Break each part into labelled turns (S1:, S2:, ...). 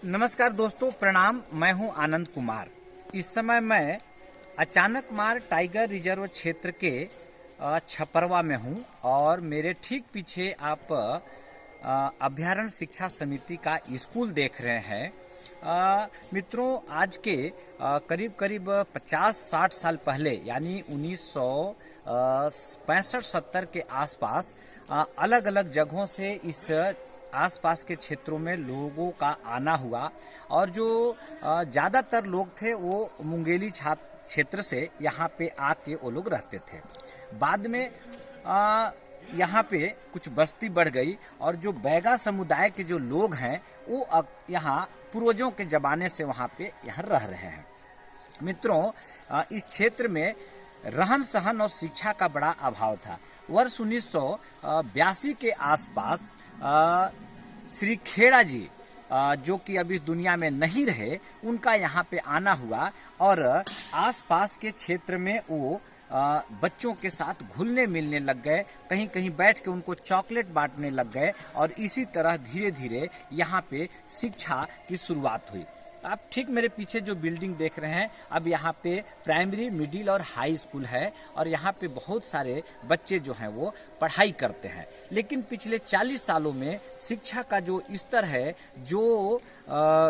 S1: नमस्कार दोस्तों, प्रणाम। मैं हूं आनंद कुमार। इस समय मैं अचानक मार टाइगर रिजर्व क्षेत्र के छपरवा में हूं और मेरे ठीक पीछे आप अभ्यारण्य शिक्षा समिति का स्कूल देख रहे हैं। मित्रों, आज के करीब करीब 50-60 साल पहले यानी 1965-70 के आसपास अलग अलग जगहों से इस आसपास के क्षेत्रों में लोगों का आना हुआ और जो ज़्यादातर लोग थे वो मुंगेली क्षेत्र से यहाँ पे आके वो लोग रहते थे। बाद में यहाँ पे कुछ बस्ती बढ़ गई और जो बैगा समुदाय के जो लोग हैं वो यहाँ पूर्वजों के ज़माने से वहाँ पे यहाँ रह रहे हैं। मित्रों, इस क्षेत्र में रहन सहन और शिक्षा का बड़ा अभाव था। वर्ष 1982 के आसपास श्री खेड़ा जी, जो कि अब इस दुनिया में नहीं रहे, उनका यहाँ पे आना हुआ और आसपास के क्षेत्र में वो बच्चों के साथ घुलने मिलने लग गए, कहीं कहीं बैठ के उनको चॉकलेट बांटने लग गए और इसी तरह धीरे धीरे यहाँ पे शिक्षा की शुरुआत हुई। आप ठीक मेरे पीछे जो बिल्डिंग देख रहे हैं, अब यहाँ पे प्राइमरी, मिडिल और हाई स्कूल है और यहाँ पे बहुत सारे बच्चे जो हैं वो पढ़ाई करते हैं। लेकिन पिछले 40 सालों में शिक्षा का जो स्तर है, जो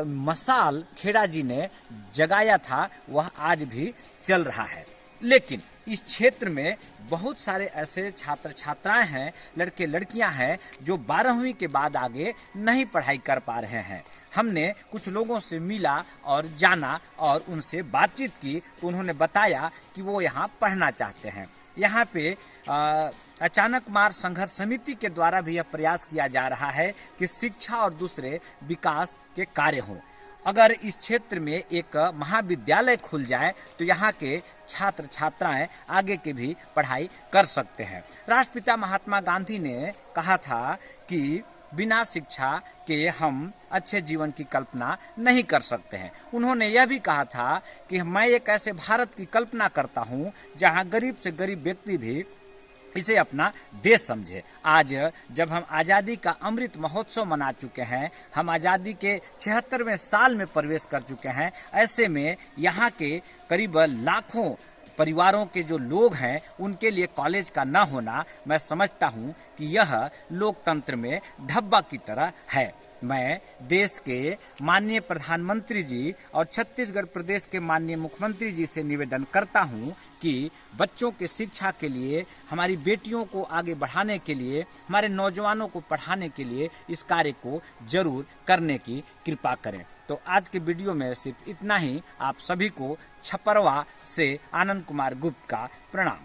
S1: मसाल खेड़ा जी ने जगाया था, वह आज भी चल रहा है। लेकिन इस क्षेत्र में बहुत सारे ऐसे छात्र छात्राएं हैं, लड़के लड़कियां हैं जो 12वीं के बाद आगे नहीं पढ़ाई कर पा रहे हैं। हमने कुछ लोगों से मिला और जाना और उनसे बातचीत की तो उन्होंने बताया कि वो यहाँ पढ़ना चाहते हैं। यहाँ पे अचानक मार संघर्ष समिति के द्वारा भी यह प्रयास किया जा रहा है कि शिक्षा और दूसरे विकास के कार्य हों। अगर इस क्षेत्र में एक महाविद्यालय खुल जाए तो यहाँ के छात्र छात्राएं आगे की भी पढ़ाई कर सकते हैं। राष्ट्रपिता महात्मा गांधी ने कहा था कि बिना शिक्षा के हम अच्छे जीवन की कल्पना नहीं कर सकते हैं। उन्होंने यह भी कहा था कि मैं एक ऐसे भारत की कल्पना करता हूँ जहाँ गरीब से गरीब व्यक्ति भी इसे अपना देश समझे। आज जब हम आज़ादी का अमृत महोत्सव मना चुके हैं, हम आज़ादी के 76वें साल में प्रवेश कर चुके हैं, ऐसे में यहाँ के करीब लाखों परिवारों के जो लोग हैं उनके लिए कॉलेज का न होना, मैं समझता हूँ कि यह लोकतंत्र में धब्बा की तरह है। मैं देश के माननीय प्रधानमंत्री जी और छत्तीसगढ़ प्रदेश के माननीय मुख्यमंत्री जी से निवेदन करता हूं कि बच्चों के शिक्षा के लिए, हमारी बेटियों को आगे बढ़ाने के लिए, हमारे नौजवानों को पढ़ाने के लिए इस कार्य को जरूर करने की कृपा करें। तो आज के वीडियो में सिर्फ इतना ही। आप सभी को छपरवा से आनंद कुमार गुप्त का प्रणाम।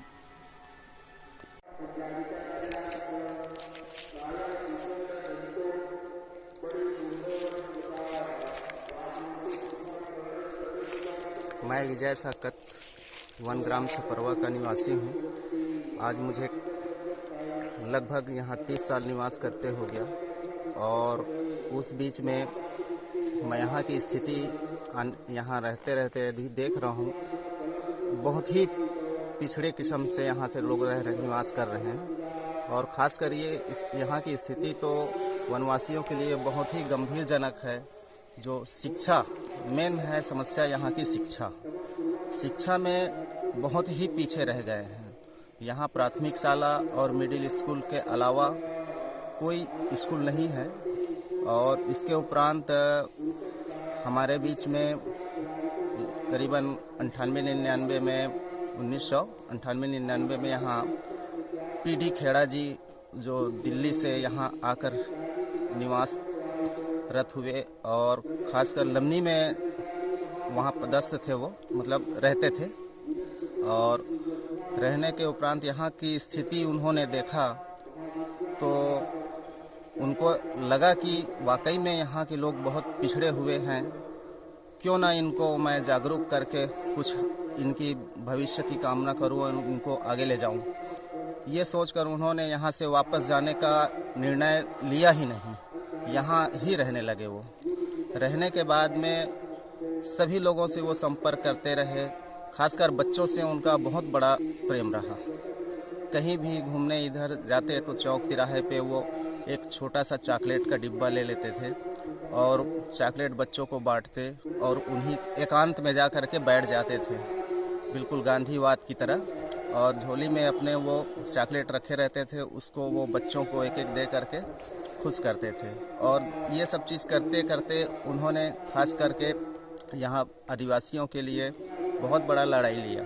S2: मैं विजय साकत 1 ग्राम छपरवा का निवासी हूँ। आज मुझे लगभग यहाँ 30 साल निवास करते हो गया और उस बीच में मैं यहाँ की स्थिति यहाँ रहते रहते भी देख रहा हूँ। बहुत ही पिछड़े किस्म से यहाँ से लोग निवास कर रहे हैं और ख़ासकर ये यहाँ की स्थिति तो वनवासियों के लिए बहुत ही गंभीरजनक है। जो शिक्षा मेन है समस्या, यहाँ की शिक्षा में बहुत ही पीछे रह गए हैं। यहाँ प्राथमिक शाला और मिडिल स्कूल के अलावा कोई स्कूल नहीं है और इसके उपरांत हमारे बीच में करीबन 98-99 में 1998-99 में यहाँ पीडी खेड़ा जी जो दिल्ली से यहाँ आकर निवास रत हुए और ख़ासकर लमनी में वहाँ पदस्थ थे, वो मतलब रहते थे और रहने के उपरांत यहाँ की स्थिति उन्होंने देखा तो उनको लगा कि वाकई में यहाँ के लोग बहुत पिछड़े हुए हैं, क्यों ना इनको मैं जागरूक करके कुछ इनकी भविष्य की कामना करूँ और इनको आगे ले जाऊँ। ये सोचकर उन्होंने यहाँ से वापस जाने का निर्णय लिया ही नहीं, यहाँ ही रहने लगे। वो रहने के बाद में सभी लोगों से वो संपर्क करते रहे, खासकर बच्चों से उनका बहुत बड़ा प्रेम रहा। कहीं भी घूमने इधर जाते तो चौक तिराहे पे वो एक छोटा सा चॉकलेट का डिब्बा ले लेते थे और चॉकलेट बच्चों को बांटते और उन्हीं एकांत में जा कर के बैठ जाते थे, बिल्कुल गांधीवाद की तरह। और झोली में अपने वो चॉकलेट रखे रहते थे, उसको वो बच्चों को एक एक दे करके खुश करते थे। और ये सब चीज़ करते करते उन्होंने खास करके यहाँ आदिवासियों के लिए बहुत बड़ा लड़ाई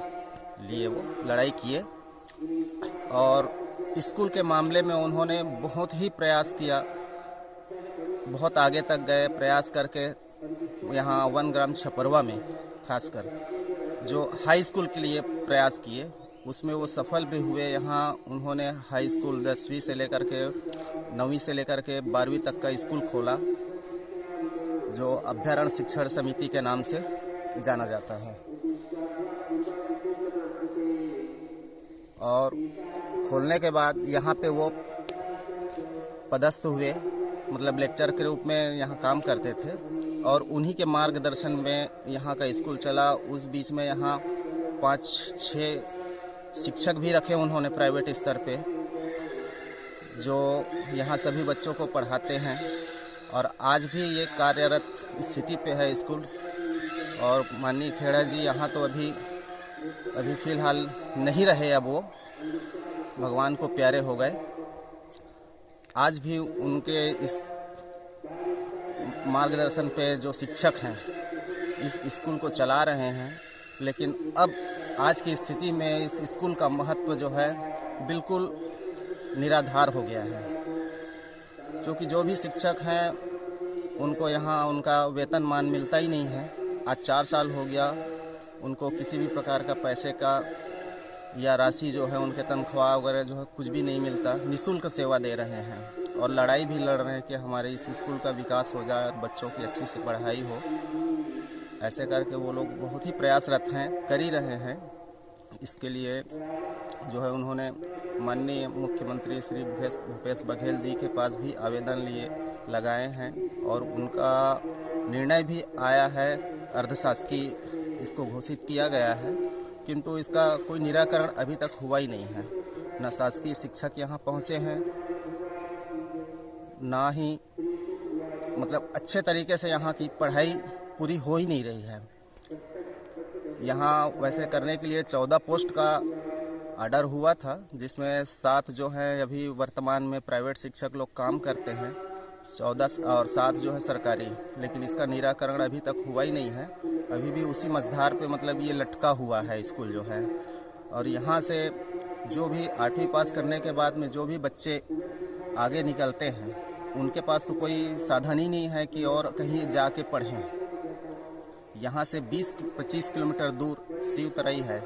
S2: वो लड़ाई किए। और स्कूल के मामले में उन्होंने बहुत ही प्रयास किया, बहुत आगे तक गए प्रयास करके। यहाँ 1 ग्राम छपरवा में खासकर जो हाई स्कूल के लिए प्रयास किए, उसमें वो सफल भी हुए। यहाँ उन्होंने हाई स्कूल 10वीं से लेकर के 9वीं से लेकर के 12वीं तक का स्कूल खोला, जो अभ्यारण्य शिक्षण समिति के नाम से जाना जाता है। और खोलने के बाद यहाँ पे वो पदस्थ हुए, मतलब लेक्चर के रूप में यहाँ काम करते थे। और उन्हीं के मार्गदर्शन में यहाँ का स्कूल चला। उस बीच में यहाँ 5-6 शिक्षक भी रखे उन्होंने प्राइवेट स्तर पे, जो यहाँ सभी बच्चों को पढ़ाते हैं। और आज भी ये कार्यरत स्थिति पे है स्कूल। और माननीय खेड़ा जी यहाँ तो अभी फ़िलहाल नहीं रहे, अब वो भगवान को प्यारे हो गए। आज भी उनके इस मार्गदर्शन पे जो शिक्षक हैं इस स्कूल को चला रहे हैं। लेकिन अब आज की स्थिति में इस स्कूल का महत्व जो है बिल्कुल निराधार हो गया है, क्योंकि जो भी शिक्षक हैं उनको यहाँ उनका वेतनमान मिलता ही नहीं है। आज 4 साल हो गया उनको किसी भी प्रकार का पैसे का या राशि जो है उनके तनख्वाह वगैरह जो है कुछ भी नहीं मिलता। निःशुल्क सेवा दे रहे हैं और लड़ाई भी लड़ रहे हैं कि हमारे इस स्कूल का विकास हो जाए और बच्चों की अच्छी से पढ़ाई हो। ऐसे करके वो लोग बहुत ही प्रयासरत हैं, कर ही रहे हैं। इसके लिए जो है उन्होंने माननीय मुख्यमंत्री श्री भूपेश बघेल जी के पास भी आवेदन लगाए हैं और उनका निर्णय भी आया है, अर्धशासकीय इसको घोषित किया गया है। किंतु इसका कोई निराकरण अभी तक हुआ ही नहीं है। न शासकीय शिक्षक यहाँ पहुँचे हैं, ना ही मतलब अच्छे तरीके से यहाँ की पढ़ाई पूरी हो ही नहीं रही है। यहाँ वैसे करने के लिए 14 पोस्ट का ऑर्डर हुआ था, जिसमें 7 जो है अभी वर्तमान में प्राइवेट शिक्षक लोग काम करते हैं, 14 और 7 जो है सरकारी। लेकिन इसका निराकरण अभी तक हुआ ही नहीं है। अभी भी उसी मझधार पे मतलब ये लटका हुआ है स्कूल जो है। और यहाँ से जो भी 8वीं पास करने के बाद में जो भी बच्चे आगे निकलते हैं, उनके पास तो कोई साधन ही नहीं है कि और कहीं जाके पढ़ें। यहाँ से 20-25 किलोमीटर दूर शिवतरई है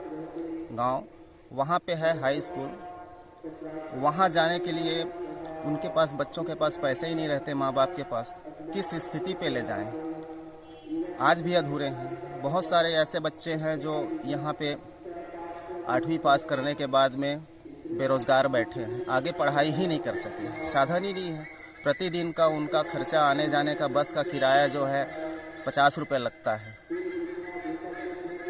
S2: गांव, वहाँ पे है हाई स्कूल। वहाँ जाने के लिए उनके पास, बच्चों के पास पैसे ही नहीं रहते, माँ बाप के पास। किस स्थिति पे ले जाएं? आज भी अधूरे हैं। बहुत सारे ऐसे बच्चे हैं जो यहाँ पे 8वीं पास करने के बाद में बेरोज़गार बैठे हैं, आगे पढ़ाई ही नहीं कर सके, साधन ही नहीं है। प्रतिदिन का उनका खर्चा, आने जाने का बस का किराया जो है 50 रुपये लगता है।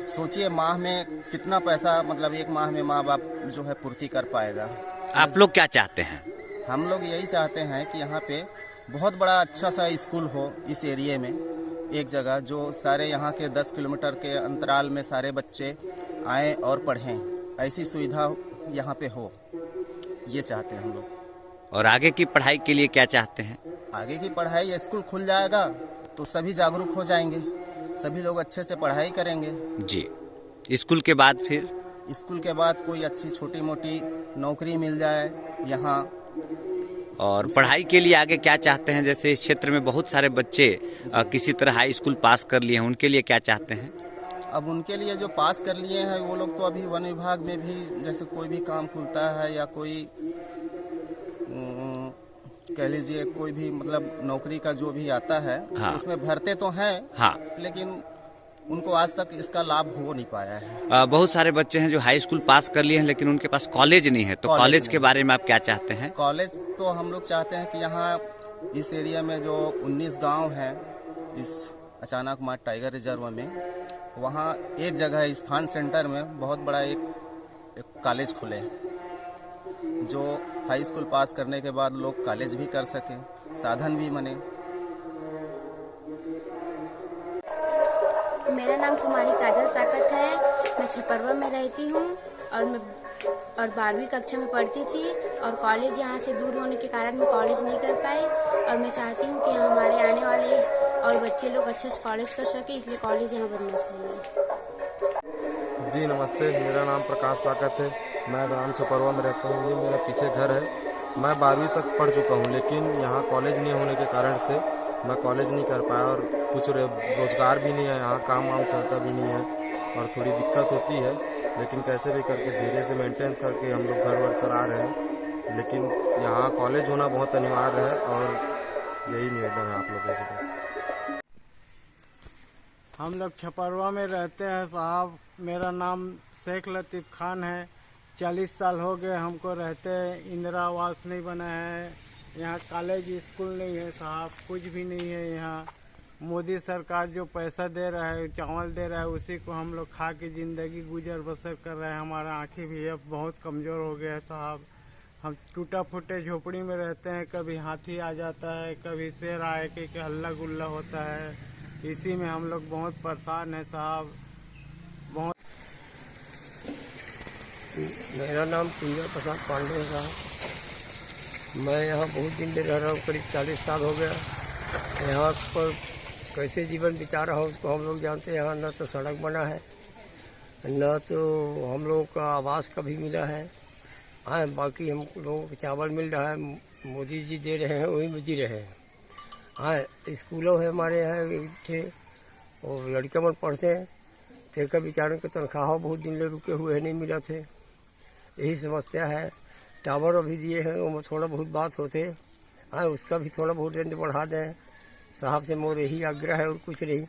S2: सोचिए माह में कितना पैसा, मतलब एक माह में माँ बाप जो है पूर्ति कर पाएगा।
S1: आप लोग क्या चाहते हैं?
S2: हम लोग यही चाहते हैं कि यहाँ पे बहुत बड़ा अच्छा सा स्कूल हो इस एरिए में, एक जगह जो सारे यहाँ के 10 किलोमीटर के अंतराल में सारे बच्चे आएँ और पढ़ें। ऐसी सुविधा यहाँ पे हो, ये चाहते हैं हम लोग।
S1: और आगे की पढ़ाई के लिए क्या चाहते हैं?
S2: आगे की पढ़ाई, स्कूल खुल जाएगा तो सभी जागरूक हो जाएंगे, सभी लोग अच्छे से पढ़ाई करेंगे।
S1: जी। स्कूल के बाद फिर?
S2: स्कूल के बाद कोई अच्छी छोटी मोटी नौकरी मिल जाए यहाँ।
S1: और पढ़ाई के लिए आगे क्या चाहते हैं? जैसे इस क्षेत्र में बहुत सारे बच्चे किसी तरह हाई स्कूल पास कर लिए हैं, उनके लिए क्या चाहते हैं?
S2: अब उनके लिए जो पास कर लिए हैं वो लोग तो अभी वन विभाग में भी जैसे कोई भी काम खुलता है या कोई कह लीजिए कोई भी मतलब नौकरी का जो भी आता है,
S1: हाँ।
S2: उसमें भरते तो हैं,
S1: हाँ।
S2: लेकिन उनको आज तक इसका लाभ हो नहीं पाया है।
S1: बहुत सारे बच्चे हैं जो हाई स्कूल पास कर लिए हैं लेकिन उनके पास कॉलेज नहीं है, तो कॉलेज के बारे में आप क्या चाहते हैं?
S2: कॉलेज तो हम लोग चाहते हैं कि यहाँ इस एरिया में जो 19 गांव हैं इस अचानक मार टाइगर रिजर्व में, वहाँ एक जगह स्थान सेंटर में बहुत बड़ा एक कॉलेज खुले, जो हाई स्कूल पास करने के बाद लोग कॉलेज भी कर सकें, साधन भी बने।
S3: मेरा नाम कुमारी काजल साकत है। मैं छपरवा में रहती हूँ और 12वीं कक्षा में पढ़ती थी और कॉलेज यहाँ से दूर होने के कारण मैं कॉलेज नहीं कर पाई और मैं चाहती हूँ कि हमारे आने वाले और बच्चे लोग अच्छे से कॉलेज कर सके, इसलिए कॉलेज यहाँ बनना चाहिए।
S4: जी नमस्ते, मेरा नाम प्रकाश साकत है। मैं ग्राम छपरवा में रहता हूँ। ये मेरा पीछे घर है। मैं 12वीं तक पढ़ चुका हूँ, लेकिन यहाँ कॉलेज नहीं होने के कारण से मैं कॉलेज नहीं कर पाया और कुछ रोजगार भी नहीं है, यहाँ काम वाम चलता भी नहीं है और थोड़ी दिक्कत होती है। लेकिन कैसे भी करके धीरे से मेंटेन करके हम लोग घर वर चला रहे हैं। लेकिन यहाँ कॉलेज होना बहुत अनिवार्य है और यही निवेदन है आप लोगों से।
S5: हम लोग छपरवा में रहते हैं साहब। मेरा नाम शेख लतीफ़ खान है। 40 साल हो गए हमको रहते हैं। इंदिरा आवास नहीं बना है, यहाँ कॉलेज स्कूल नहीं है साहब, कुछ भी नहीं है यहाँ। मोदी सरकार जो पैसा दे रहा है, चावल दे रहा है, उसी को हम लोग खा के ज़िंदगी गुजर बसर कर रहे हैं। हमारा आँखें भी अब बहुत कमज़ोर हो गया है साहब। हम टूटा फूटे झोपड़ी में रहते हैं। कभी हाथी आ जाता है, कभी शेर आए के हल्ला गुल्ला होता है। इसी में हम लोग बहुत परेशान हैं साहब। बहुत।
S6: मेरा नाम कुंजर प्रसाद पांडे है साहब। मैं यहाँ बहुत दिन से रह रहा हूँ, करीब 40 साल हो गया। यहाँ पर कैसे जीवन बिता रहा हूँ उसको हम लोग जानते हैं। यहाँ न तो सड़क बना है, न तो हम लोगों का आवास कभी मिला है। हाँ, बाकी हम लोगों को चावल मिल रहा है, मोदी जी दे रहे हैं, वही में जी रहे हैं। हाँ, स्कूलों है हमारे यहाँ थे और लड़के मन पढ़ते हैं। तेकर बेचारों के तनख्वाह बहुत दिन ले रुके हुए नहीं मिला थे, यही समस्या है। टावर अभी दिए हैं, वो थोड़ा बहुत बात होते। हाँ, उसका भी थोड़ा बहुत रेंज बढ़ा दें साहब से, मोर यही आग्रह है और कुछ नहीं।